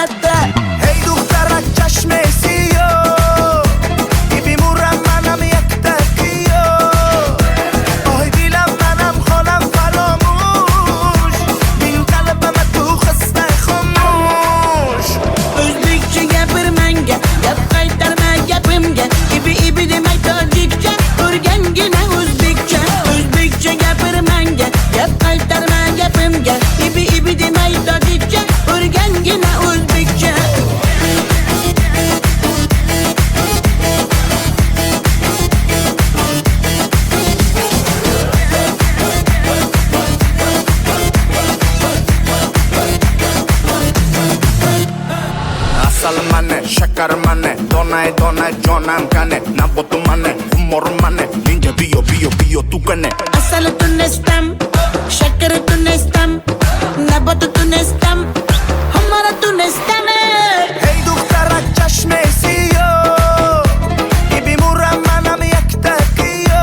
latta. Hey دخترک چشمسی میمورم منم یک دقیقه آهای دیلم منم خانم فراموش این قلبم تو خسته خاموش O'zbekcha gapir menga, gap qaytarma gapimga. Ibi demay tojikcha, o'rgangina o'zbekcha. O'zbekcha gapir menga, gap qaytarma gapimga. Ibi demay tojikcha, o'rgangina o'zbekcha. Asal mane, şakar mane, donay donay jonam kane Nabotu mane, humor mane, ninja biyo tu kane Asal tunestam, şeker tunestam, nabat tunestam, hamara tunestam. Hey دخترک چشمسی میمورم منم یک دقیقه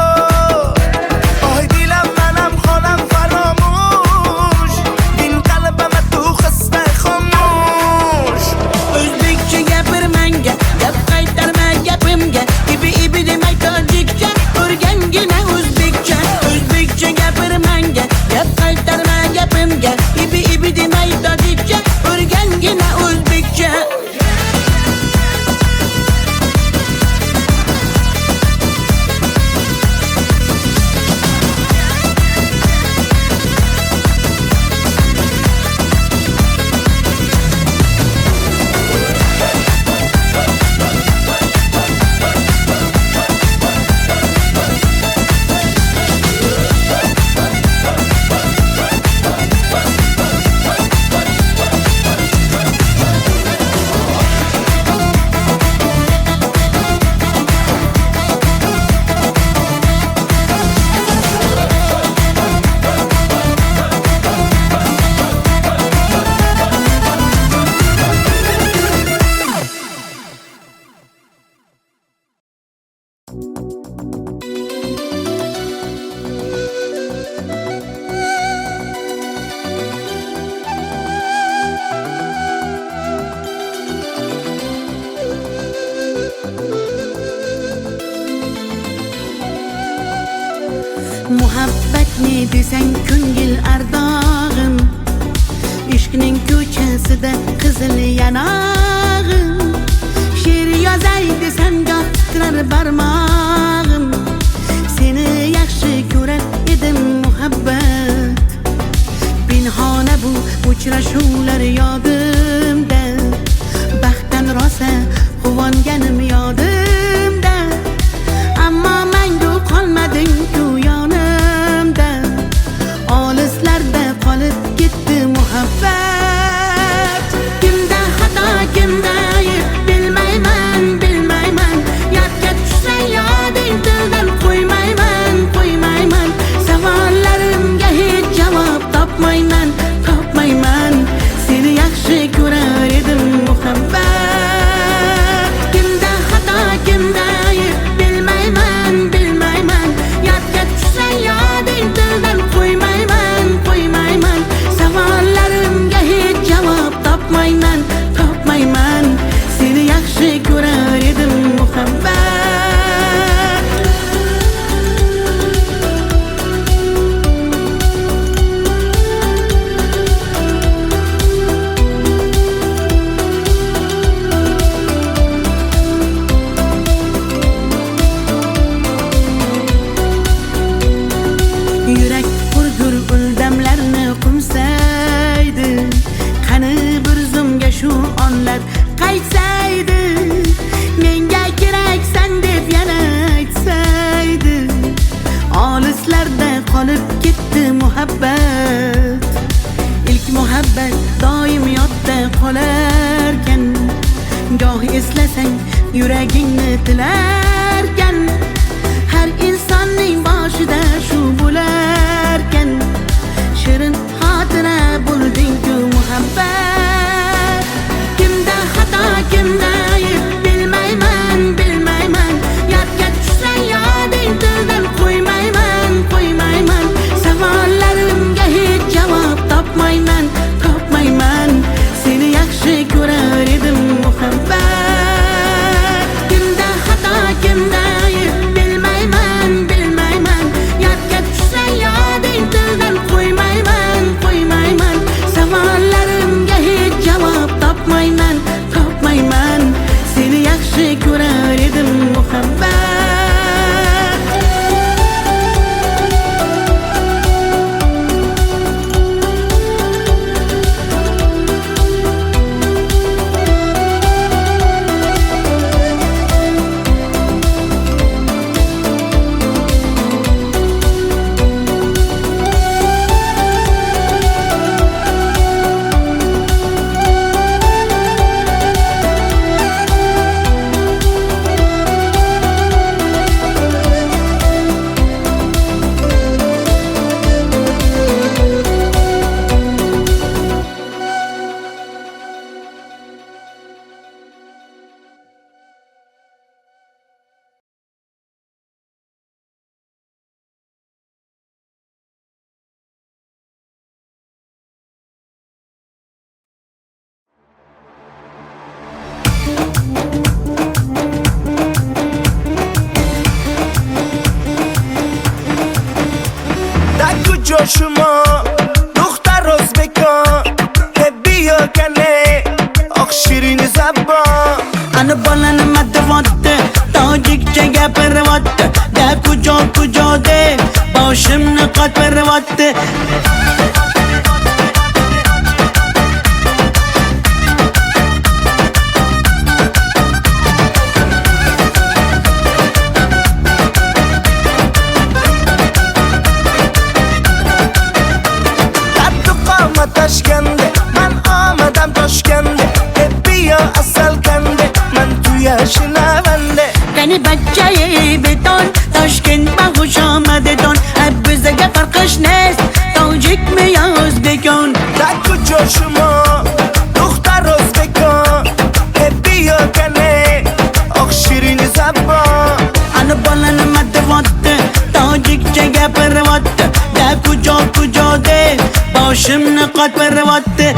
آهای دیلم منم خانم فراموش این قلبم تو خسته خاموش O'zbekcha gapir menga, gap qaytarma gapimga. Ibi demay tojikcha, o'rgangina o'zbekcha. O'zbekcha gapir menga, gap qaytarma gapimga. Ibi demay tojikcha, o'rgangina o'zbekcha. Muhabbat ne desang ko'ngil ardog'im, ishqning ko'chasida qizil yanog'im. She'r yozay desam goh titrar barmog'im, seni yaxshi ko'rar edim muhabbat. Pinhona bu uchrashuvlar yodimda, baxtdan rosa quvonganim yodimda. Ammo mangu qolmading-ku yonimda, olislarda qolib ketdi muhabbat. Kimda xato, kimda ayb bilmayman, yodga tushsa yoding tildan qo'ymayman. Savollarimga hech javob topmayman. Seni yaxshi ko'rar edim muhabbat. Kimda xato, kimda ayb bilmayman, yodga tushsa yoding tildan qo'ymayman. Savollarimga hech javob topmayman. Seni yaxshi ko'rar edim muhabbat. Yurak hurgur uldamlarni qumsaydi, qani bir zumga shu onlar qaytsaydi. Menga keraksan deb yana aytsaydi, olislarda qolib ketdi muhabbat. İlk muhabbat doim yodda qolarkan, goh eslasang yuragingni tilarkan. Har insonning boshida shu bo'larkan, shirin xotira bo'lding-ku muhabbat. Kimda xato, kimda ayb bilmayman, yodga tushsa yoding tildan qo'ymayman. Savollarimga hech javob topmayman. Seni yaxshi ko'rar muhabbat. Kimda xato kimda ayb bilmayman bilmayman. Yodga tushsa yoding tildan qo'ymayman qo'ymayman. Savollarimga hech javob topmayman topmayman. Seni yaxshi ko'rar edim muhabbat. شما دختر ازبکان بیا کنه آخ شیرین زبان Ana balani matvatte tojikcha gapirvatte da kujo de boshimni qotvirvatte. Toshkentda man omadam Toshkentda bia asal kande man tuya shinavande Qani bachchayi beton Toshkent bag'ush omadedon bizga farqish nes tojikmi yo o'zbekon. Da kujo shuma duxtar o'zbekon bia kane oq shirin zabon Ana balani matvatte tojikcha gapirvatte da kujo de boshimni qotvirvatte.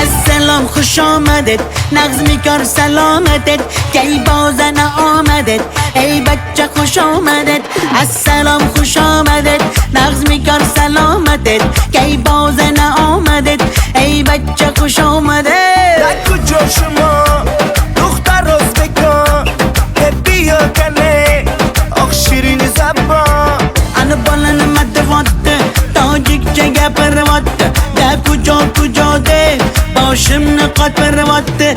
Assalom xush omadet nag'zmi kor salomatet kay bozana omadet ey bachcha xush omadet. Assalom xush omadet nag'zmi kor salomatet kay bozana omadet ey bachcha xush omadet. Da kujo shuma duxtar o'zbekon bia kane oq shirin zabon Ana balani matvatte tojikcha gapirvatte da kujo de boshimni qotvirvatte.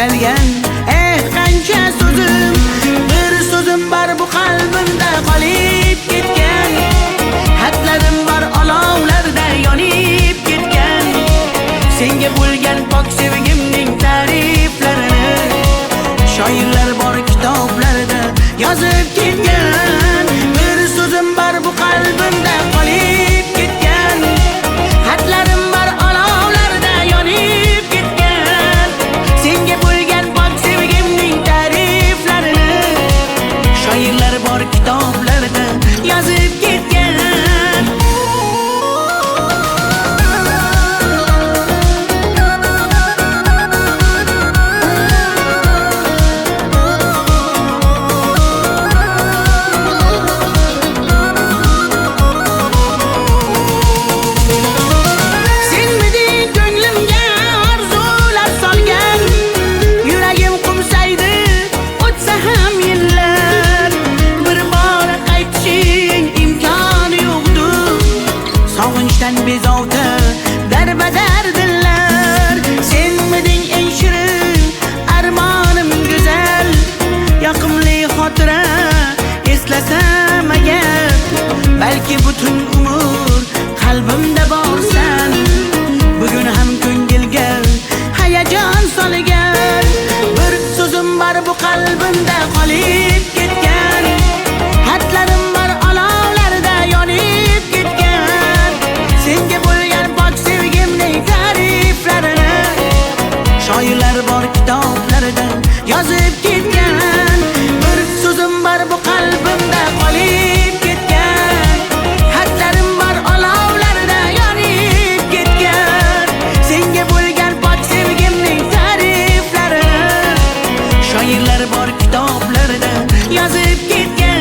atalgan qancha so'zim, bir so'zim bor bu qalbimda qolib ketgan. Xatlarim bor olovlarda yonib ketgan. Senga bo'lgan pok sevgimning ta'riflarini shoirlar bor kitoblarda yozib ketgan. Bir so'zim bor bu qalbimda qolib ketgan. Xatlarim bor olovlarda yonib ketgan. Senga bo'lgan pok sevgimning ta'riflarini shoirlar bor kitoblarda yozib ketgan. Bezovta darbadar dillar, senmiding eng shirin armonim go'zal. Yoqimli xotira eslasam agar, balki butun umr qalbimda borsan. Bugun ham ko'ngilga hayajon solgan. Bir so'zim bor bu qalbimda qolib ketgan. Xatlarim bor olovlarda yonib ketgan. Senga bo'lgan pok sevgimning ta'riflarini shoirlar bor kitoblarda yozib ketgan. Bir so'zim bor bu qalbimda qolib ketgan. Xatlarim bor olovlarda yonib ketgan. Senga bo'lgan pok sevgimning ta'riflarini shoirlar bor kitoblarda yozib ketgan.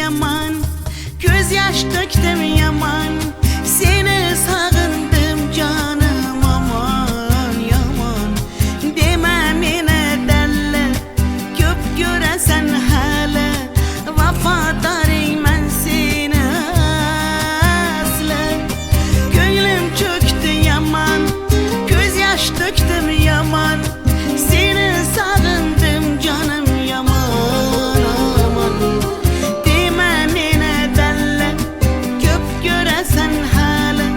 Yaman, göz yaş döktüm yaman. Seni sağındım canım aman yaman. Deme mene delle, köp göresen hala. Vafadarım ben seni asla. Gönlüm çöktü yaman, göz yaş döktüm yaman. Seni sağındım canım yaman aman. Sen hala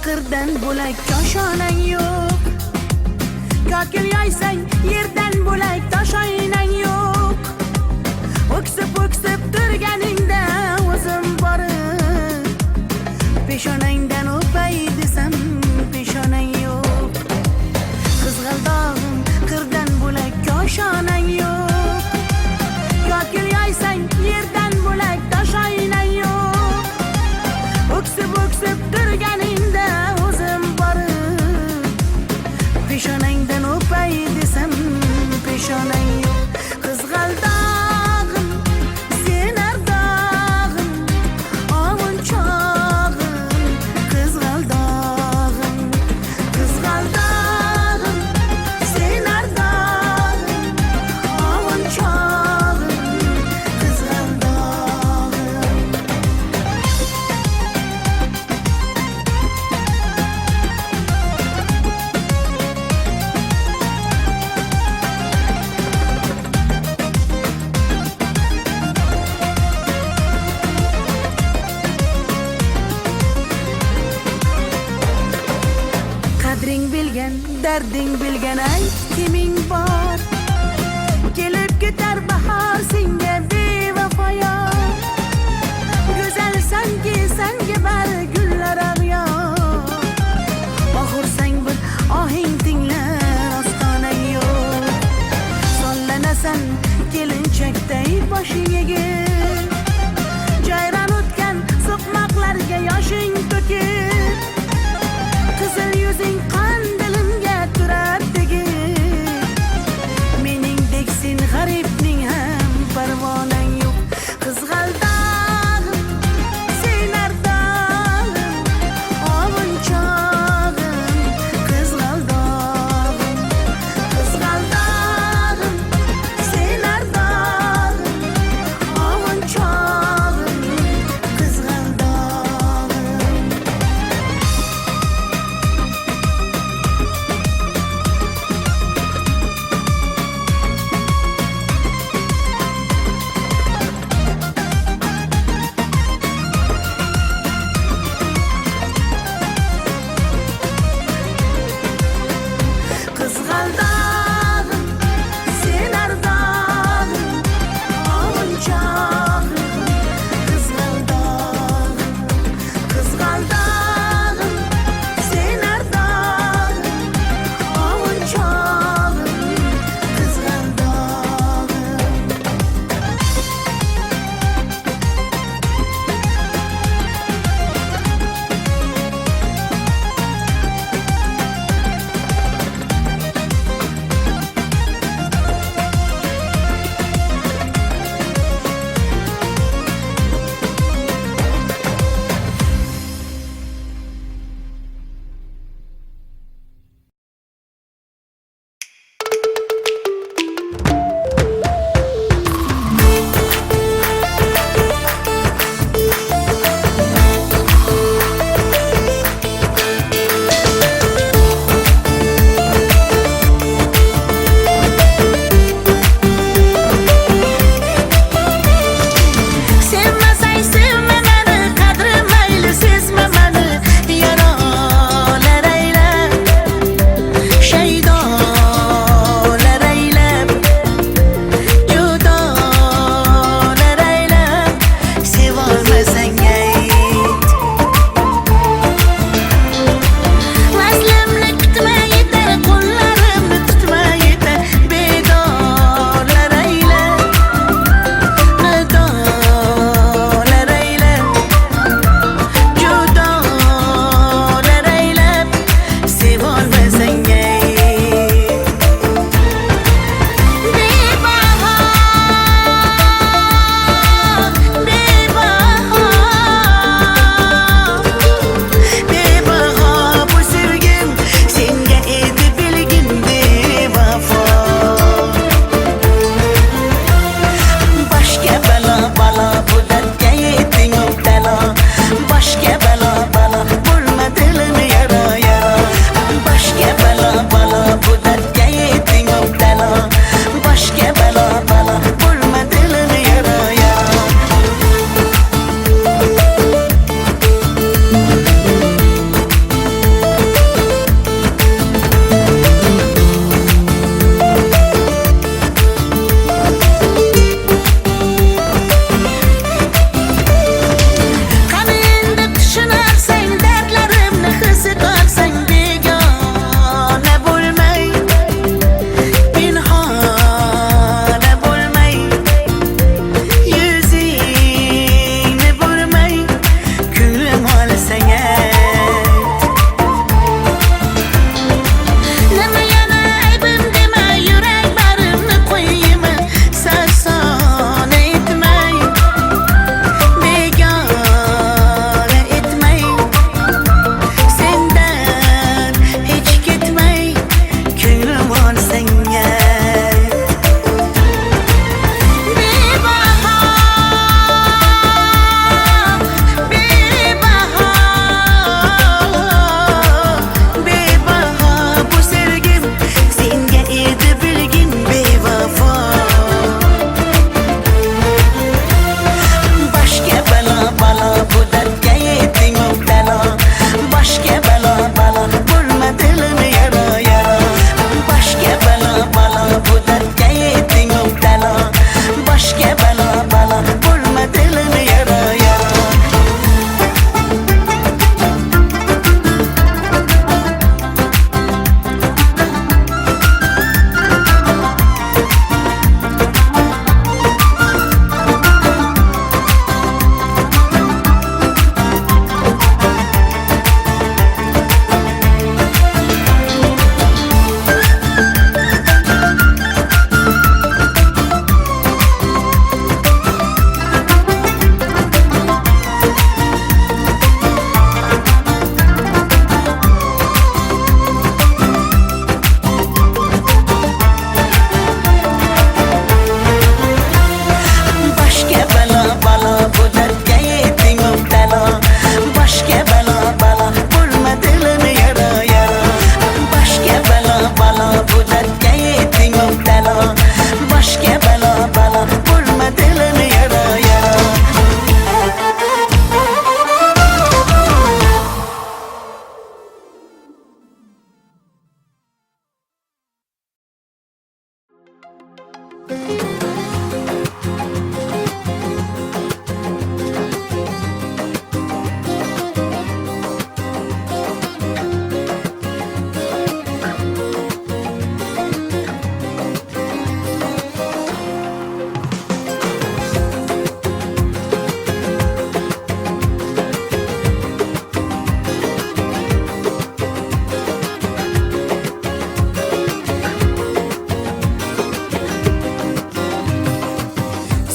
qirdan bo'lak koshonang yo'q. Kokil yoysang yerdan bo'lak toshoynang yo'q. O'ksib turganingda o'zim borib peshonangdan o'pay desam peshonang yo'q. Qizg'aldog'im qirdan bo'lak koshonang yo'q. Kokil yoysang yerdan bo'lak toshoynang yo'q. O'ksib turganingda o'zim borib peshonangdan o'pay desam peshonang yo'q. Qizg'aldog'im sen ardog'im ovun chog'im. Qizg'aldog'im sen ardog'im ovun chog'im. Qizg'aldog'im qadring bilgan, darding bilgan ayt kiming bor. Kelib ketar bahor senga bevafoyor. Go'zalsanki senga bari gullar ag'yor. Oxursang bir ohing tinglar ostonang yo'q. Sollanasan kelinchakday boshing egib. Jayron o'tgan so'qmoqlarga yoshing to'kib. Qizil yuzing qon dilimga turar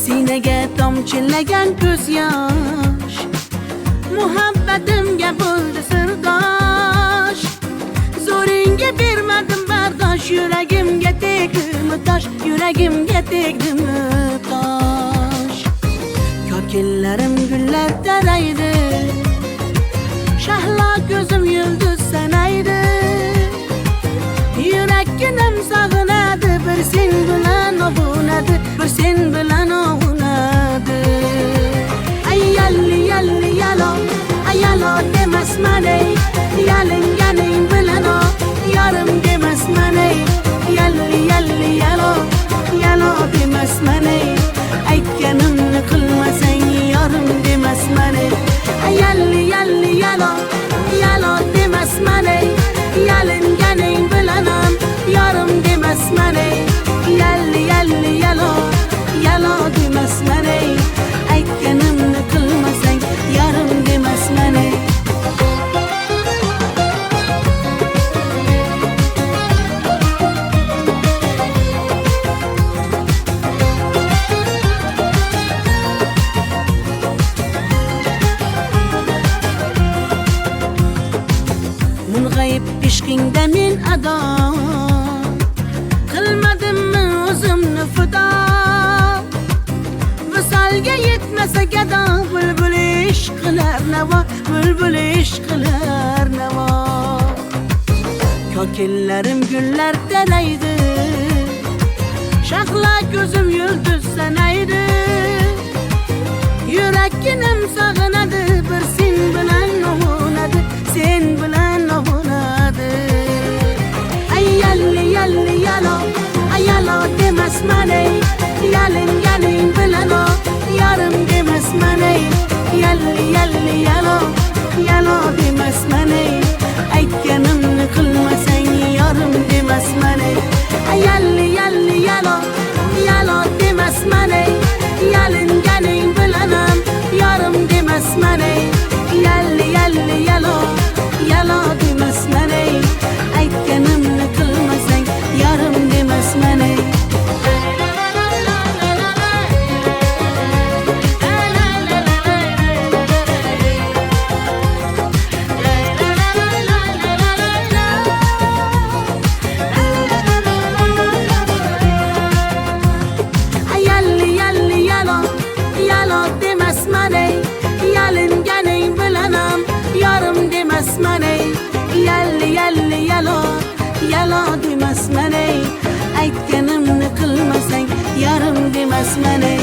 Sinaga tomchilagan ko'z yosh, muhabbatimga bo'ldi sirdosh. Zo'ringga bermadim bardosh, yuragimga tegdimi tosh, yuragimga tegdimi tosh. Kokillarim gullar taraydi, shahlo ko'zim yulduz sanaydi. Yurakkinam sog'inadi, bir sen bilan ovunadi, bir sen bilan ovunadi. Ay yalli yalli yalo, ay yalo demasman ey, yalinganing bilan o, yarim demasman ey. Yalli yalli yalo, yalo demasman ey, aytganimni qilmasang yarim demasman ey. Ay yalli yalli yalo, yalo demasman ey, yalinganing bilan ham yarim demasman ey. Yalli yalli yalo, yalo demasman ey, aytganimni qilmasang yarim demasman ey. Mung'ayib ishqingda men ado, qilmadimmi o'zimni fido. Visolga yetmasa gado, bulbul ishq qilar navo, bulbul ishq qilar navo. Kokillarim gullar taraydi, shahlo ko'zim yulduz sanaydi. Yurakkinam sog'inadi, bir sen bilan ovunadi, sen bilan ovunadi. Ay yalli yalli yalo, ay yalo demasman ey, yalinganing bilan o, yarim demasman ey. Yalli yalli yalo, yalo demasman ey, aytganimni qilmasang yarim demasman ey. Ay yalli yalli yalo, yalo demasman ey, yalinganing bilan ham yarim demasman ey. Yalli yalli yalo, yalo demasman ey, aytganimni qilmasang yarim demasman ey. Yalli yalli yalo, yalo demasman ey, yalinganing bilan ham yarim demasman ey. Yalli yalli yalo, yalo demasman ey, aytganimni qilmasang yarim demasman ey.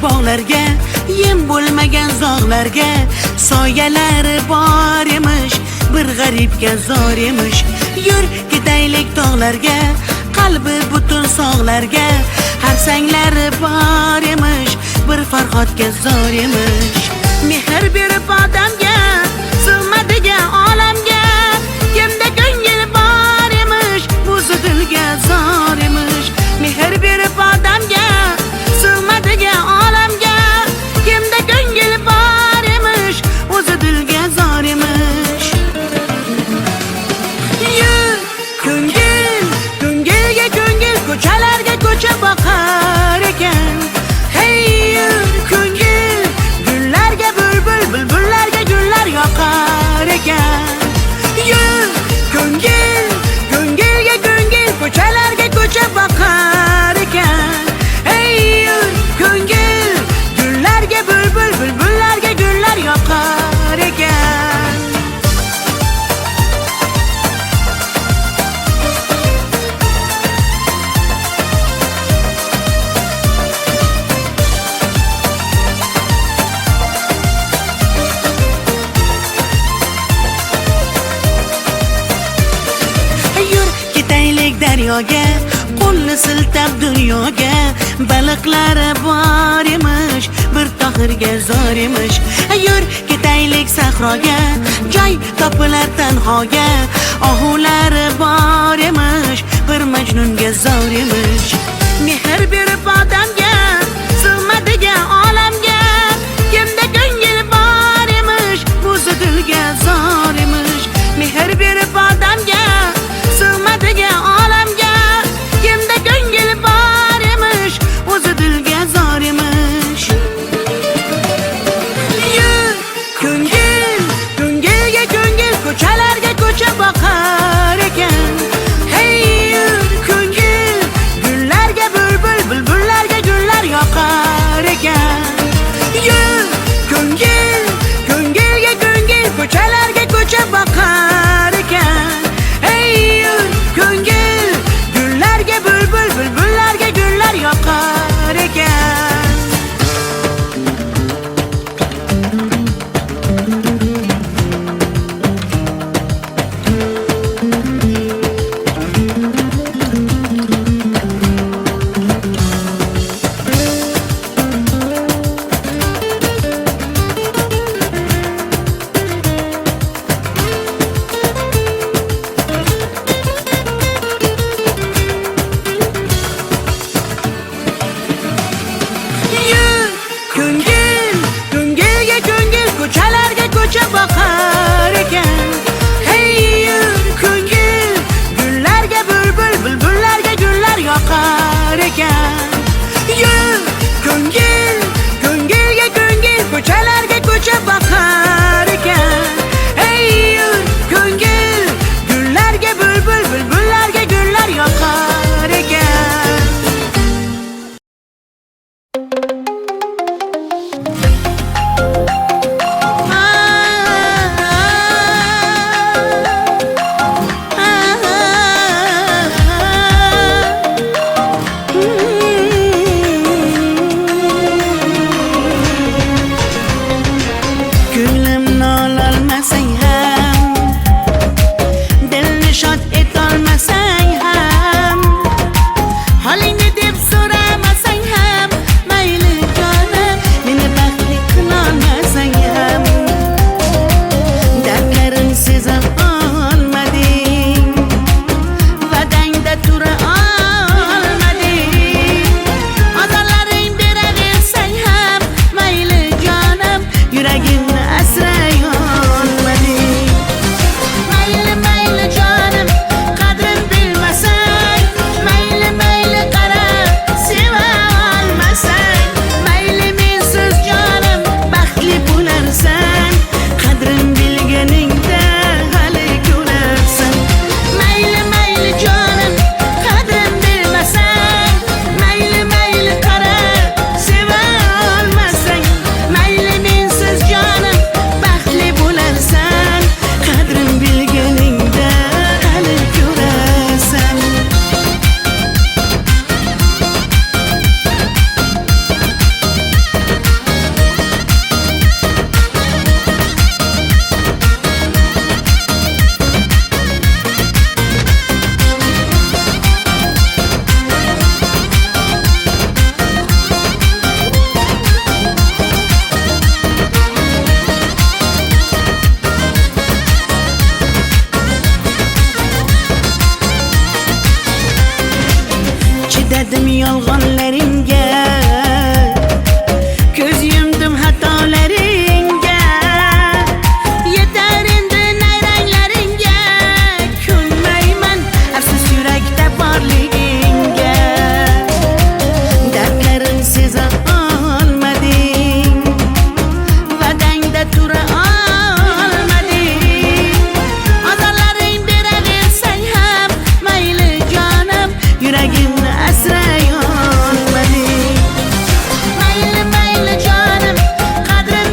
Bog'larga, yem bo'lmagan zog'larga, soyalari bor emish, bir g'aribga zor emish. Yur ketaylik tog'larga, qalbi butun sog'larga, harsanglari bor emish, bir farhodga zor emish. Mehr berib odamga, sig'madigan olamga, kimda ko'ngil bor emish, o'zi dilga zor emish. Mehr berib odamga, sig'madigan olamga, kimda ko'ngil bor emish, o'zi dilga zor emish. Yur ko'ngil, ko'ngilga ko'ngil, ko'chalarga ko'cha boqar ekan. Hey yur daryoga, qo'lni siltab dunyoga. Baliqlari bor emish, bir tohirga zor emish. Yur ketaylik sahroga, joy topilar tanhoga. Ohulari bor emish, bir majnunga zor emish. Mehr berib odamga, sig'madigan olamga. Kimda ko'ngil bor emish, o'zi dilga zor emish. Mehr berib odamga, sig'madigan olamga. Kimda ko'ngil bor emish, o'zi dilga zor emish. Yur ko'ngil, ko'ngilga ko'ngil, ko'chalarga ko'cha boqar ekan. Hey yur ko'ngil, gullarga bulbul, bulbullarga gullar yoqar ekan. Yur ko'ngil, ko'ngilga ko'ngil, ko'chalarga ko'cha boqar ekan. Hey yur ko'ngil, gullarga bulbul, bulbullarga gullar yoqar ekan. Yur ko'ngil, ko'ngilga ko'ngil, ko'chalarga ko'cha boqar ekan. Hey yur ko'ngil, gullarga bulbul, bulbullarga gullar yoqar ekan. Yur ko'ngil, ko'ngilga ko'ngil, ko'chalarga ko'cha boqar ekan. Hey yur ko'ngil, gullarga bulbul, bulbullarga gullar yoqar ekan. Ko'nglimni ololmasang ham, dilni shod etolmasang ham, holingni deb so'ramasang ham, mayli jonim, meni baxtli qilolmasang ham, dardlarim seza olmading, va'dangda tura olmading, ozorlaring beraversang ham, mayli jonim, yuragimni asray olmading. Mayli mayli jonim, qadrin bilmasang, mayli mayli qarab seva olmasang, mayli mensiz jonim baxtli bo'larsan, qadrin bilganingda hali ko'rarsan. Mayli mayli jonim, qadrin bilmasang, mayli mayli qarab seva olmasang, mayli mensiz jonim baxtli bo'larsan, qadrin bilganingda hali ko'rarsan. Chidadim yolg'onlaringga, ko'z yumdim xatolaringga. Yetar endi nayranglaringga, ko'nmayman afsus yurakda borligingga. Dardlarim seza olmading, va'dangda tura olmading, ozorlaring beraversang ham, mayli jonim, yuragimni asray olmading. Mayli mayli jonim, qadrin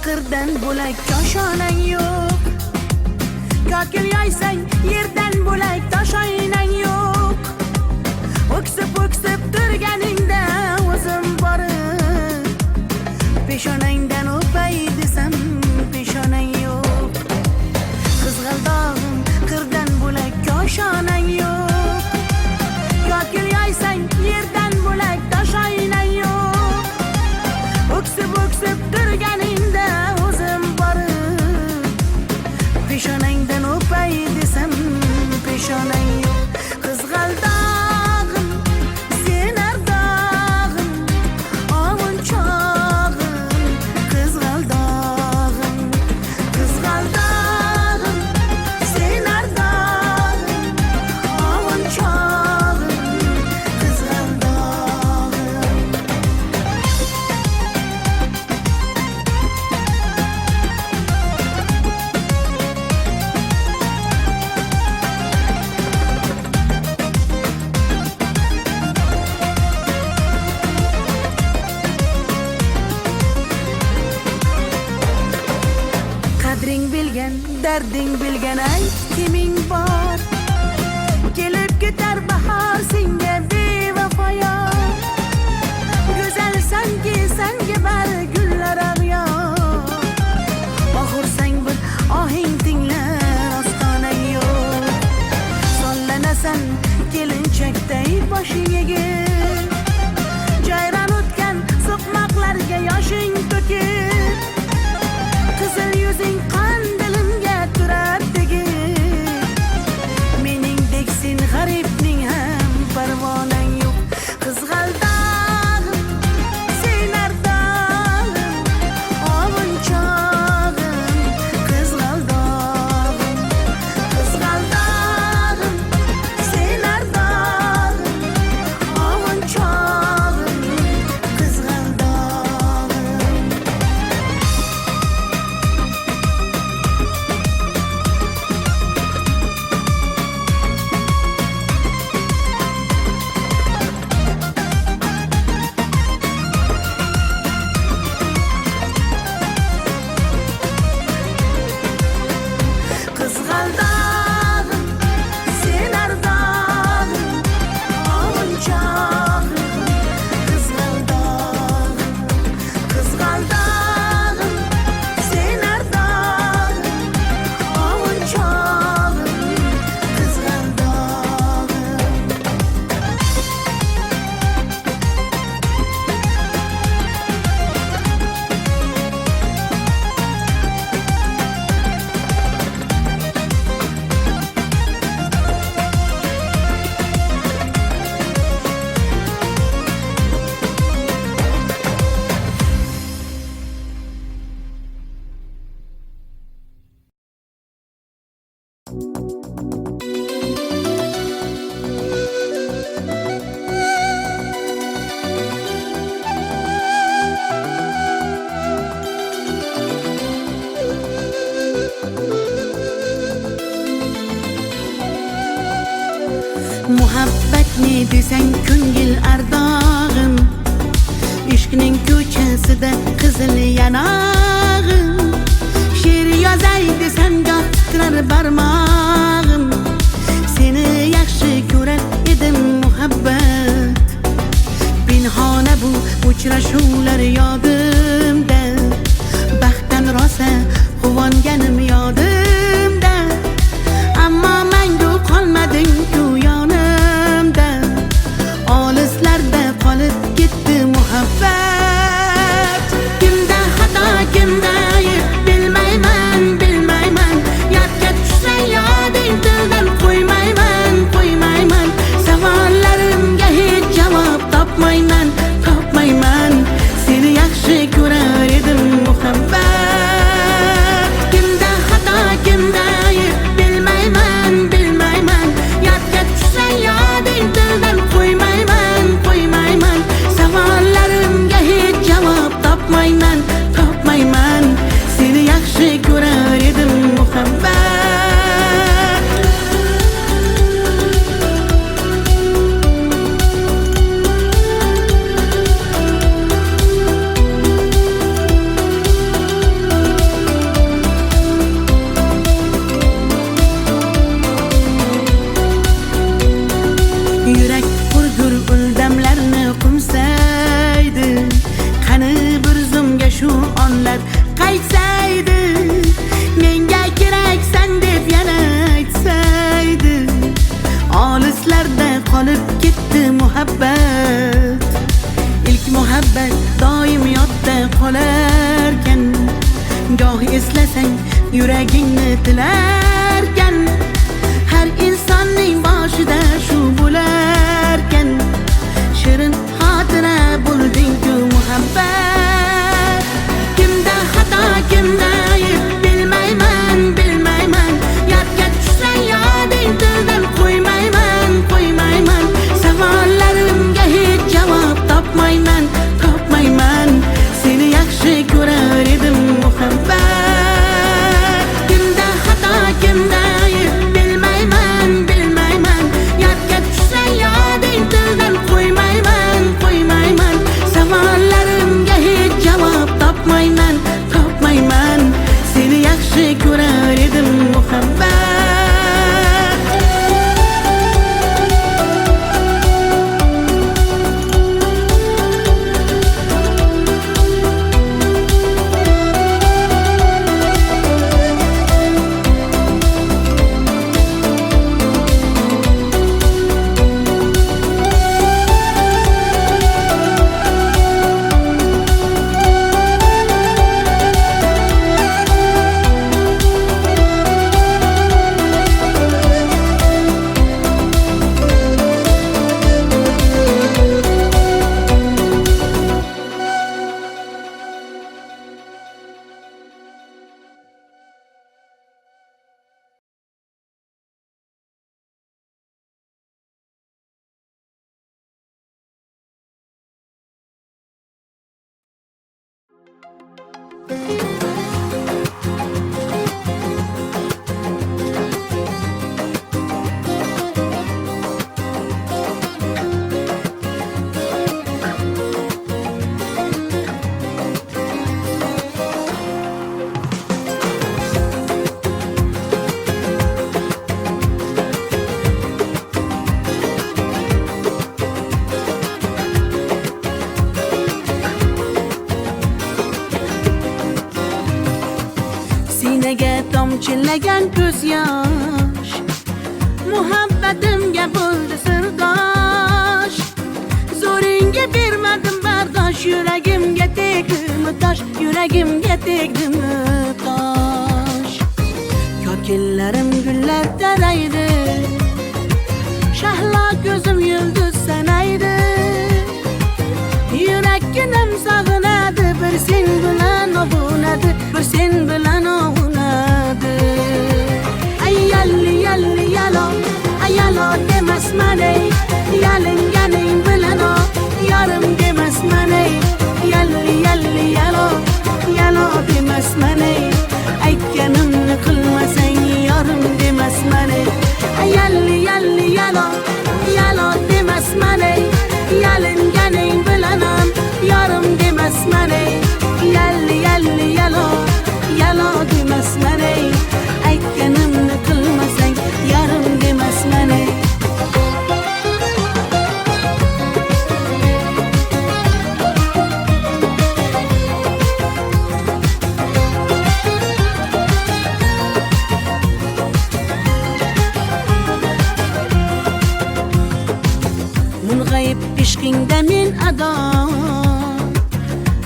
qirdan bo'lak koshonang yo'q. Kokil yoysang yerdan bo'lak toshoynang yo'q. O'ksib turganingda o'zim borib peshonangdan o'pay desam peshonang yo'q. Qizg'aldog'im qirdan bo'lak koshonang yo'q. Kokil yoysang yerdan bo'lak toshoynang yo'q. O'ksib turganingda o'zim borib peshonangdan o'pay desam peshonang yo'q. Qizg'aldog'im sen ardog'im ovun chog'im. Qizg'aldog'im sen ardog'im ovun chog'im. Qizg'aldog'im qadring bilgan, darding bilgan ayt kiming bor. Kelib ketar bahor senga bevafoyor. Go'zalsanki senga bari gullar ag'yor. Oxursang bir ohing tinglar ostonang yo'q. Sollanasan kelinchakday boshing egib. Jayron o'tgan so'qmoqlarga yoshing to'kib. Qizil yuzing qandilimga turar tegib. Meningdek sen g'aribning ham parvonang yo'q. Qizg'aldog'im sen ardog'im ovun chog'im. Qizg'aldog'im sen ardog'im ovun chog'im. Qizg'aldog'im Qizg'aldog'im sen ardog'im ovun chog'im. Qizg'aldog'im sen ardog'im ovun chog'im. Qizg'aldog'im muhabbat ne desang ko'ngil ardog'im. Ishqning ko'chasida qizil yanog'im. She'r yozay desam goh titrar barmog'im. Seni yaxshi ko'rar edim muhabbat. Pinhona bu uchrashuvlar yodimda. Baxtdan rosa quvonganim yodimda. Ammo mangu qolmading-ku yonimda. Olislarda qolib ketdi muhabbat. Kimda xato kimda ayb bilmayman. Yodga tushsa yoding tildan qo'ymayman. Savollarimga hech javob topmayman. Seni yaxshi ko'rar edim muhabbat. Kimda xato kimda ayb bilmayman. Yodga tushsa yoding tildan qo'ymayman. Savollarimga hech javob topmayman. Seni yaxshi ko'rar edim muhabbat. eslasang yuragingni tilarkan, har insonning boshida shu bo'larkan. Shirin xotira bo'lding-ku muhabbat. Kimda xato, kimda ayb bilmayman, bilmayman. Yodga tushsa yoding tildan qo'ymayman, qo'ymayman. Savollarimga hech javob topmayman, topmayman. Seni yaxshi ko'rar edim muhabbat. Kimda xato, kimda ayb bilmayman, bilmayman. Yodga tushsa yoding tildan qo'ymayman, qo'ymayman. Savollarimga hech javob topmayman, topmayman. Seni yaxshi ko'rar edim muhabbat. Sinaga tomchilagan ko'z yosh, muhabbatimga bo'ldi sirdosh. Zo'ringga bermadim bardosh, yuragimga tegdimi tosh, yuragimga tegdimi tosh. Ko'killarim gullar taraydi, shahlo ko'zim yulduz sanaydi. Yurakkinam sog'inadi, bir sen bilan ovunadi, bir sen bilan ovunadi. Ay yalli yalli yalo, ay yalo demasman ey, yalinganing bilan o, yarim demasman ey. Yalli yalli yalo, yalo demasman ey, aytganimni qilmasang yarim demasman ey. Ay yalli yalli yalo, yalo demasman ey, yalinganing bilan ham yarim demasman ey. Yalli yalli yalo, yalo demasman ey, aytganimni qilmasang yarim demasman ey. Mung'ayib ishqingda men ado,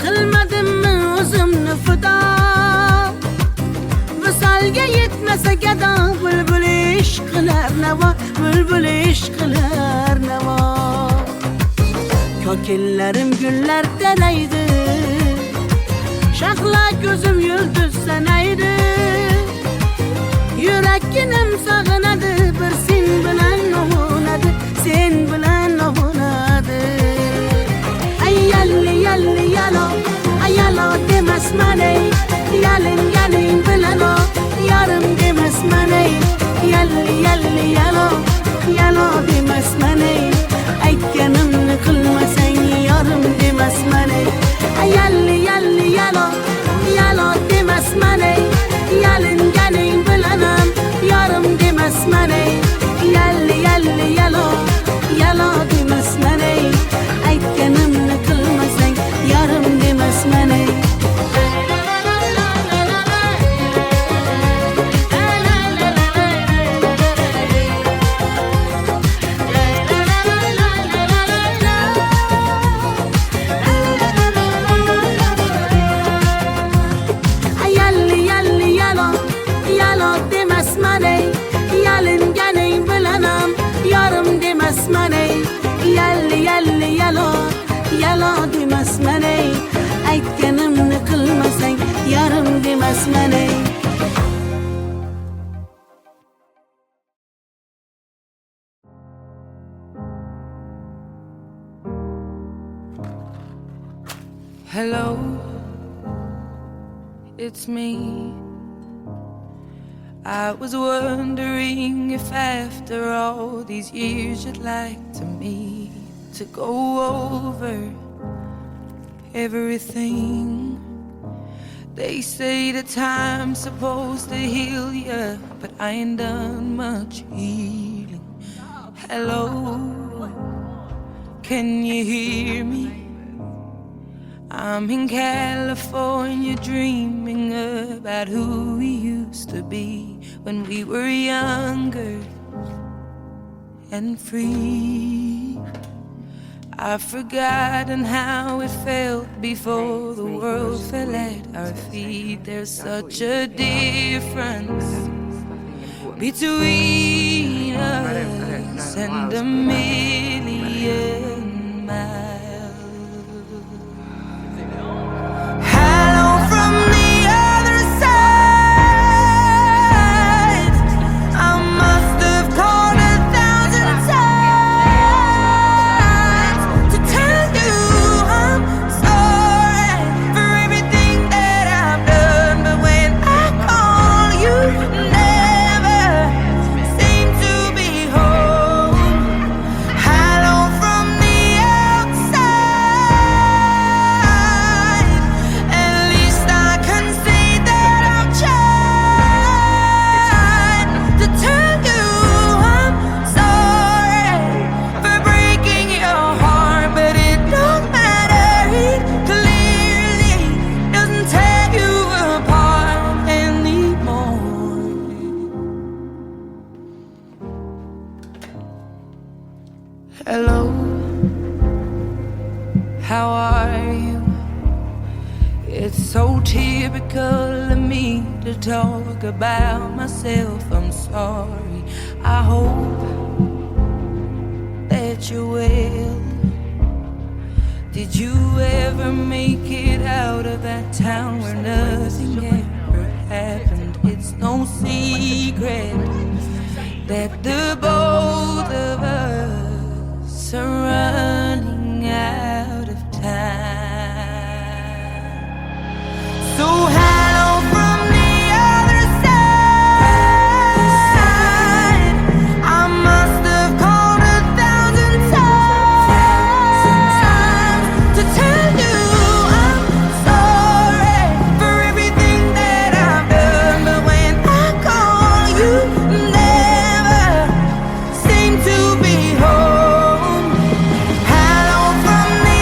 qilmadimmi o'zimni fido. Visolga yetmasa gado, bulbul ishq qilar navo, bulbul ishq qilar navo. Ko'killarim gullar taraydi, shahlo ko'zim yulduz sanaydi. Yurakkinam sog'inadi, bir sen bilan ovunadi, sen bilan ovunadi. Ay yalli yalli yalo, ay yalo demasman ey, yalinganing bilan o, yarim demasman ey. Yalli yalli yalo, yalo demasman ey, aytganimni qilmasang yarim demasman ey. Ay yalli yalli yalo, yalo demasman ey, yalinganing bilan ham yarim demasman ey. Yalli yalli yalo, yalo demasman ey, aytganimni qilmasang yarim demasman ey. balo demasman ey aytganimni qilmasang yarim demasman ey Hello, it's me. I was wondering if after all these years you'd like to meet to go over everything. They say the time's supposed to heal ya, but I ain't done much healing. Hello, can you hear me? I'm in California dreaming about who we used to be when we were younger and free. I've forgotten how it felt before the world fell at our feet. There's such a difference between us and a million miles. Hello, how are you? It's so typical of me to talk about myself. I'm sorry. I hope that you're well. Did you ever make it out of that town where nothing ever happened? It's no secret that the both of us are running out of time. So hello from the other side. I must have called 1,000 times to tell you I'm sorry for everything that I've done. But when I call, you never seem to be home. Hello from the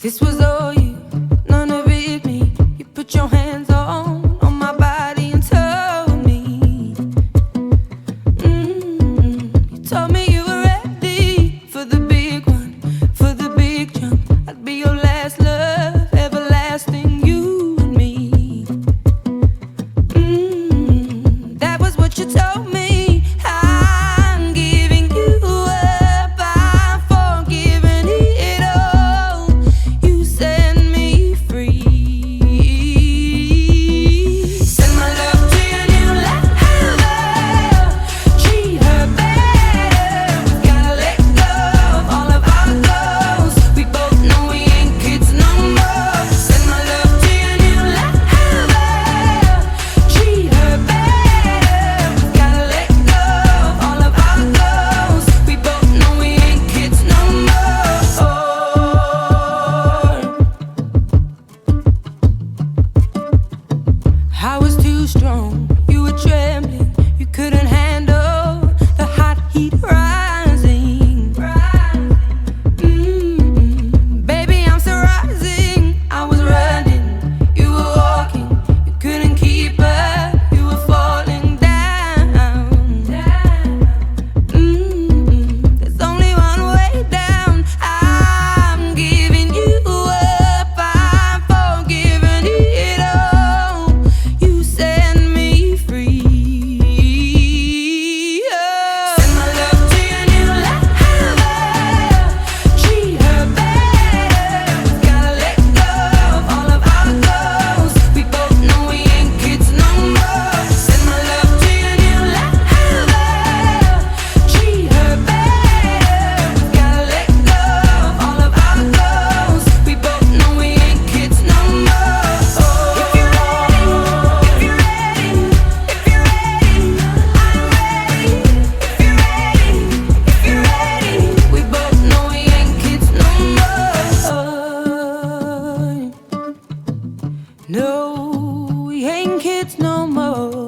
this was all you, none of it me. You put your hands on my body and told me, you told me you were ready for the big one, for the big jump. I'd be your last love, everlasting, you and me. That was what you told me. I'm giving you up, I'm forgiving it all. You set me free. Send my love to your new lover. Treat her better. We gotta let go of all of our goals. We both know we ain't kids no more. Send my love to your new lover. Treat her better. We gotta let go of all of our goals. We both know we ain't kids no more. I was too strong, you were trembling, you couldn't handle the hot heat rising. Baby, I'm still rising. I was running, you were walking, you couldn't keep up, you were falling down. There's only one way down. I'm giving you up, I'm forgiving it all. You set me free. Send my love to your new lover. Treat her better. We gotta let go of all of our goals. We both know we ain't kids no more. Send my love to your new lover. Treat her better. We gotta let go of all of our goals. We both know we ain't kids no more. If you're ready, if you're ready, if you're ready, I'm ready. If you're ready, if you're ready, we both know we ain't kids no more. No, we ain't kids no more.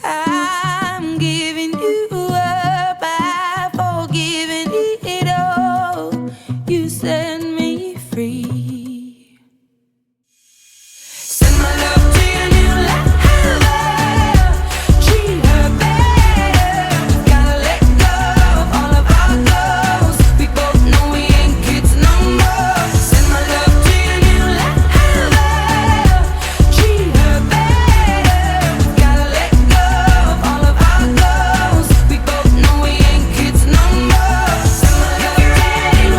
I'm giving you up, I'm forgiving it all. You set me free. Send my love to your new lover. Treat her better. We gotta let go of all of our goals. We both know we ain't kids no more. Send my love to your new lover. Treat her better. We gotta let go of all of our goals. We both know we ain't kids no more. Send my love. If you're ready,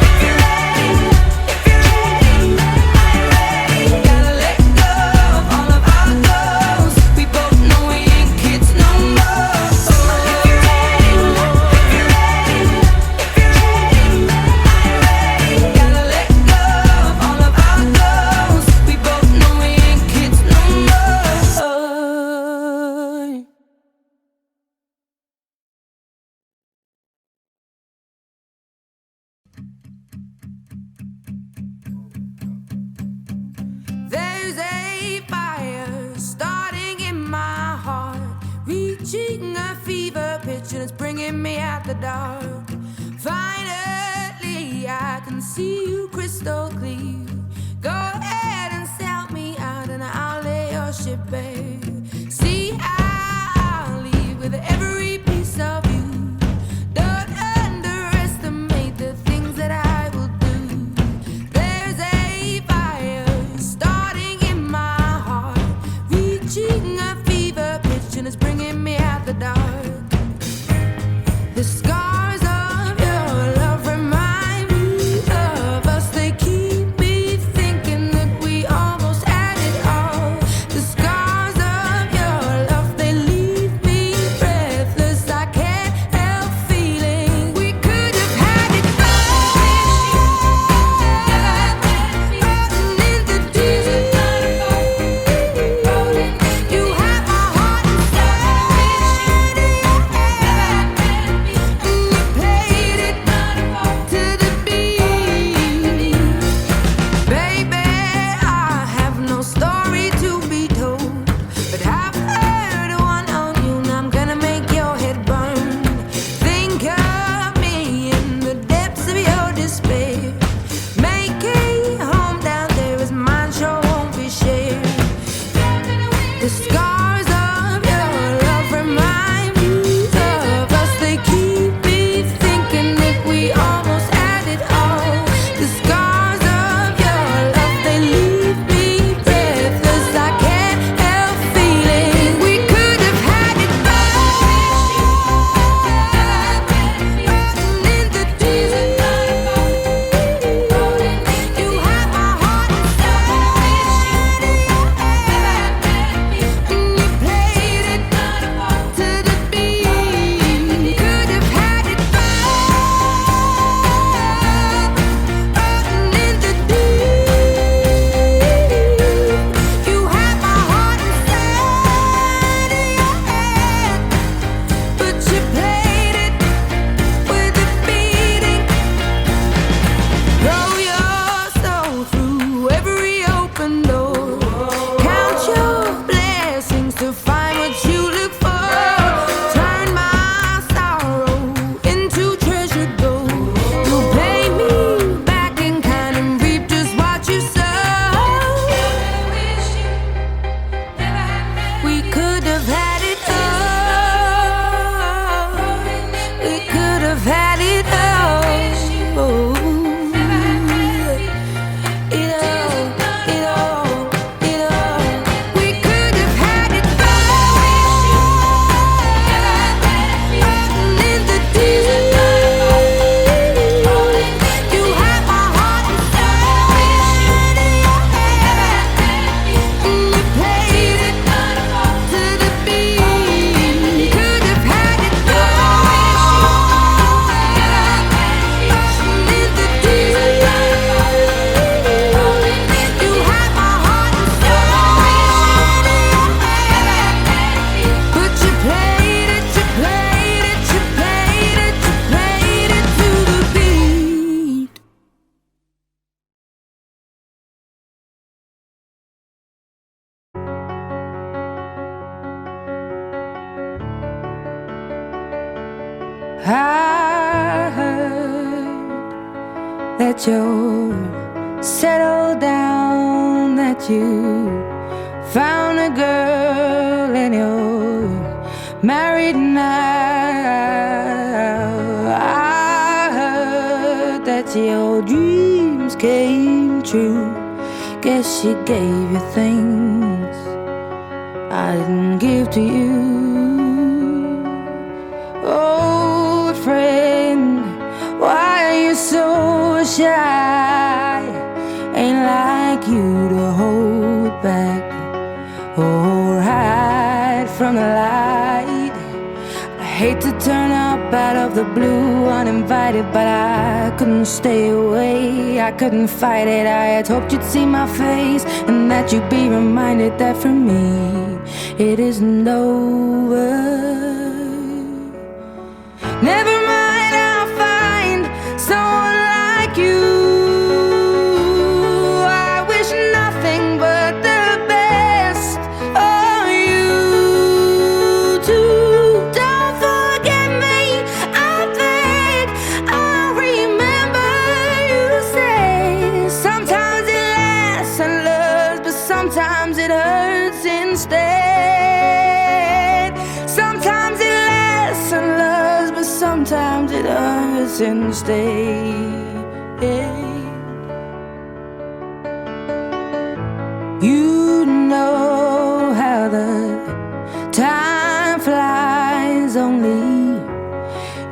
if you're ready, if you're ready, I'm ready. We gotta let go of all of our goals. We both know we ain't kids no more. If you're ready, if you're ready, if you're ready, I'm ready. We gotta let go of all of our goals. We both know we ain't kids no more. There's a fire starting in my heart, reaching a fever pitch and it's bringing me out the dark. Finally, I can see you crystal clear. Go ahead and sell me out and I'll lay your ship bare. See, I'll leave with every piece of you. Don't underestimate the things that I will do. There's a fire starting in my heart, reaching a fever pitch and it's bringing me out the dark. The scars of your love remind me of us. They keep Could have had it I heard that you're settled down, that you found a girl and you're married now. I heard that your dreams came true. Guess she gave you things I didn't give to you. Old friend, why are you so shy? Ain't like you to hold back or hide from the light. I hate to turn up out of the blue uninvited, but I couldn't stay away, I couldn't fight it. I had hoped you'd see my face and that you'd be reminded that for me it isn't over. Never mind, I'll find someone like you. I wish nothing but the best for you too. Don't forget me, I beg. I remember you say sometimes it lasts and loves, but sometimes it hurts instead. Sometimes it lasts and loves, but sometimes it hurts instead. You know how the time flies. Only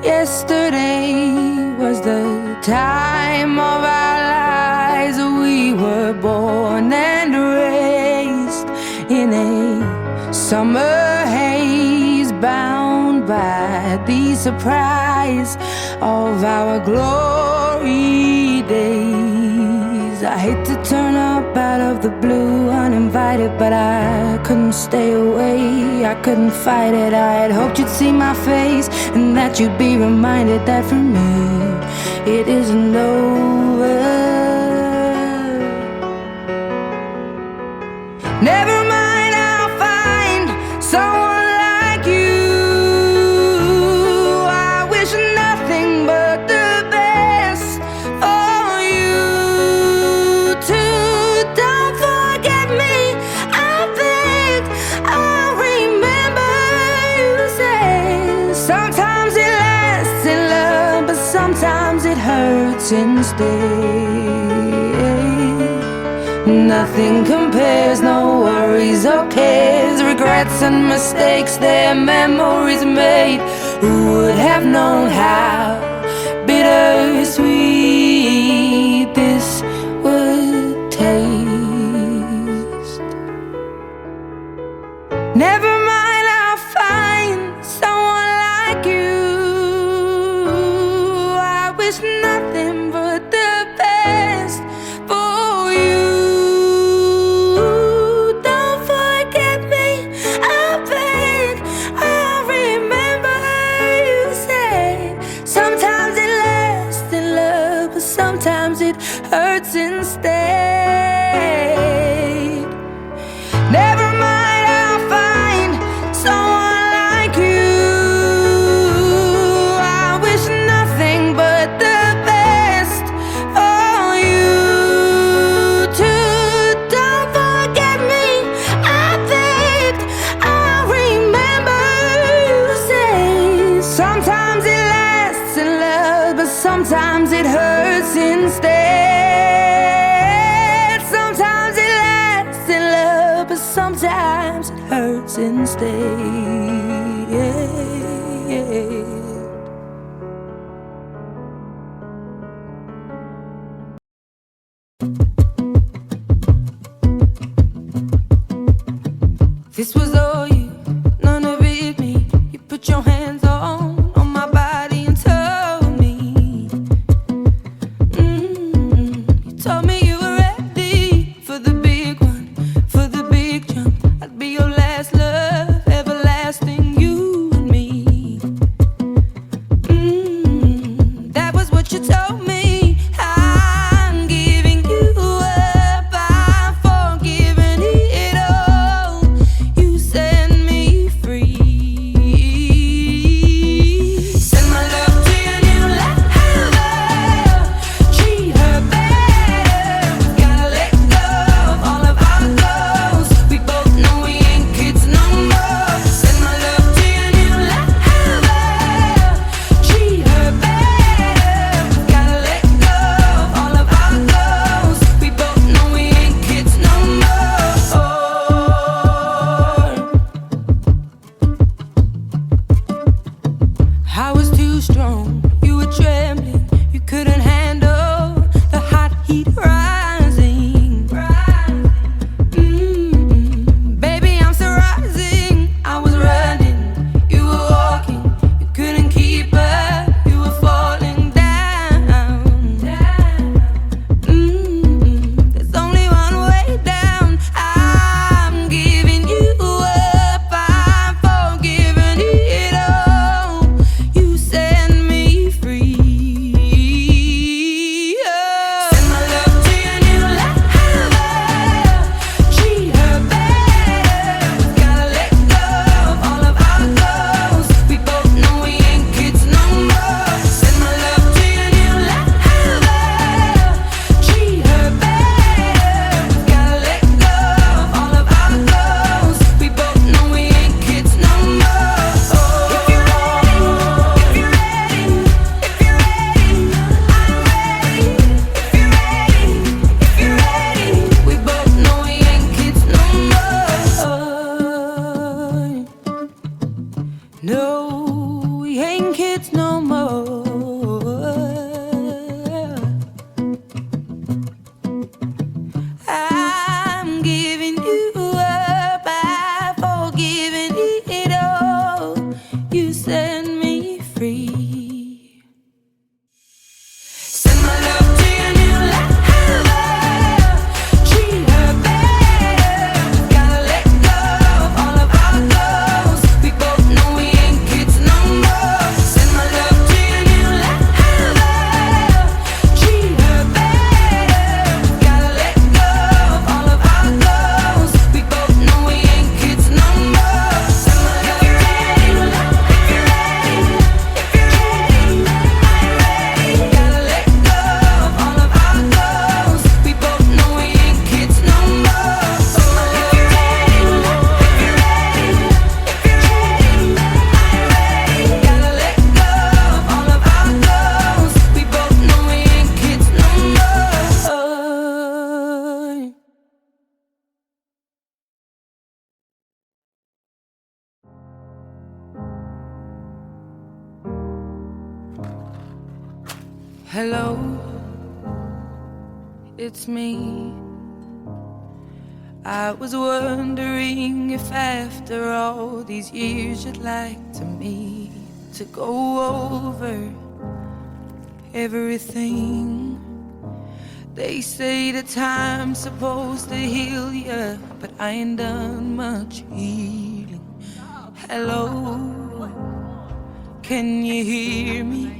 yesterday was the time of our lives. We were born and raised in a summer haze, bound by the surprise of our glory days. I hate to turn up out of the blue uninvited, but I couldn't stay away, I couldn't fight it. I had hoped you'd see my face and that you'd be reminded that for me it isn't over. Never mind, I'll find someone like you. I wish nothing but the best for you too. Don't forget me, I beg. I remember you say sometimes it lasts in love, but sometimes it hurts instead. Nothing compares, no worries or cares, regrets and mistakes, their memories made. Who would have known how bittersweet this would taste? Never mind, I'll find someone like you. I wish nothing but the best for you. Don't forget me, I beg. I remember you said sometimes it lasts in love, but sometimes it hurts instead. Never mind, I'll find someone like you. I wish nothing but the best for you too. Don't forget me, I beg. I remember you say sometimes it lasts in love, but sometimes it hurts instead. Sometimes it lasts in love, but sometimes it hurts instead. This was all you, no, too strong. You were trembling, you couldn't handle the hot heat rising. Baby, I'm still rising. I was running, you were walking, you couldn't keep up, you were falling down. There's only one way down. I'm giving you up, I'm forgiving it all. You set me free. Send my love to your new lover. Treat her better. Gotta let go of all of our goals. We both know we ain't kids no more. Send my love to your new lover. Treat her better. Gotta let go of all of our goals. We both know we ain't kids no more. If you're ready, if you're ready, if you're ready, I'm ready. If you're ready, if you're ready, we both know we ain't kids no more. No, we ain't kids no more. I'm giving you up, I've forgiven it all. You set me free. Send my love to your new lover. Treat her better. Gotta let go of all of our goals. We both know we ain't kids no more. Send my love to your new lover. Treat her better. Gotta let go of all of our goals. We both know we ain't kids no more. Send my love. If you're ready, if you're ready, if you're ready, I'm ready. Gotta let go of all of our goals. We both know we ain't kids no more. If you're ready, if you're ready, if you're ready, I'm ready. Gotta let go of all of our goals. We both know we ain't kids no more. Hello, it's me. I was wondering if after all these years you'd like to meet to go over everything. They say the time's supposed to heal ya, but I ain't done much healing. Hello, can you hear me?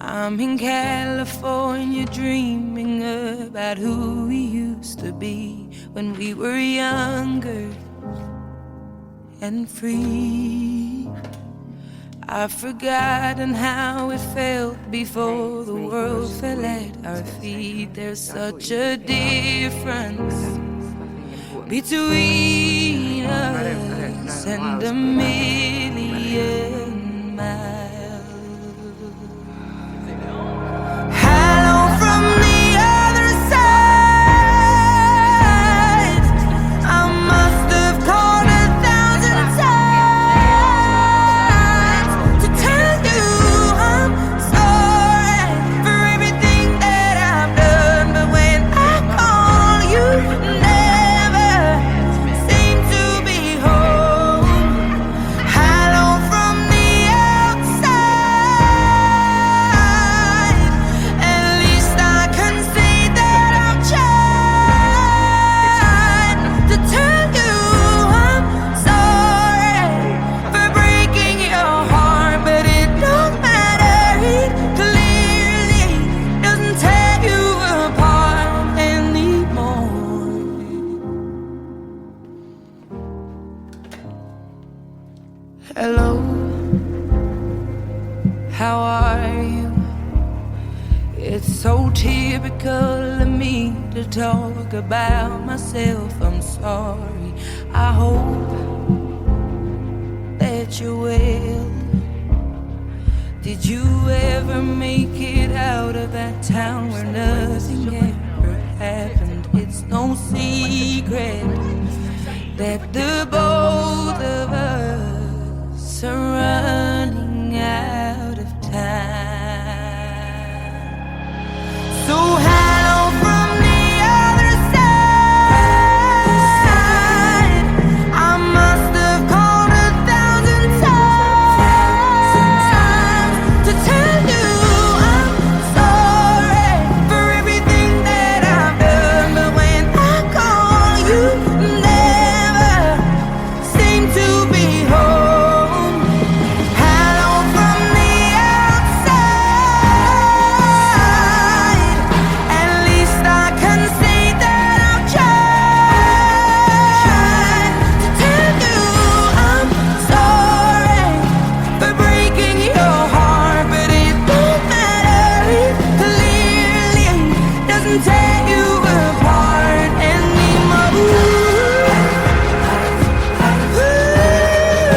I'm in California dreaming about who we used to be when we were younger and free. I've forgotten how it felt before the world fell at our feet. There's such a difference between us and a million miles. Hello from the other side. I must have called 1,000 times to tell you I'm sorry for everything that I've done. But when I call, you never seem to be home. Hello from the outside. At least I can say that I've tried to tell you I'm sorry for breaking your heart, but it don't matter. It clearly doesn't tear you apart anymore. Hello, how are you? It's so typical of me to talk about myself. I'm sorry. I hope that you're well. Did you ever make it out of that town where nothing ever happened? It's no secret that the both of us are running out.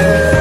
شنونده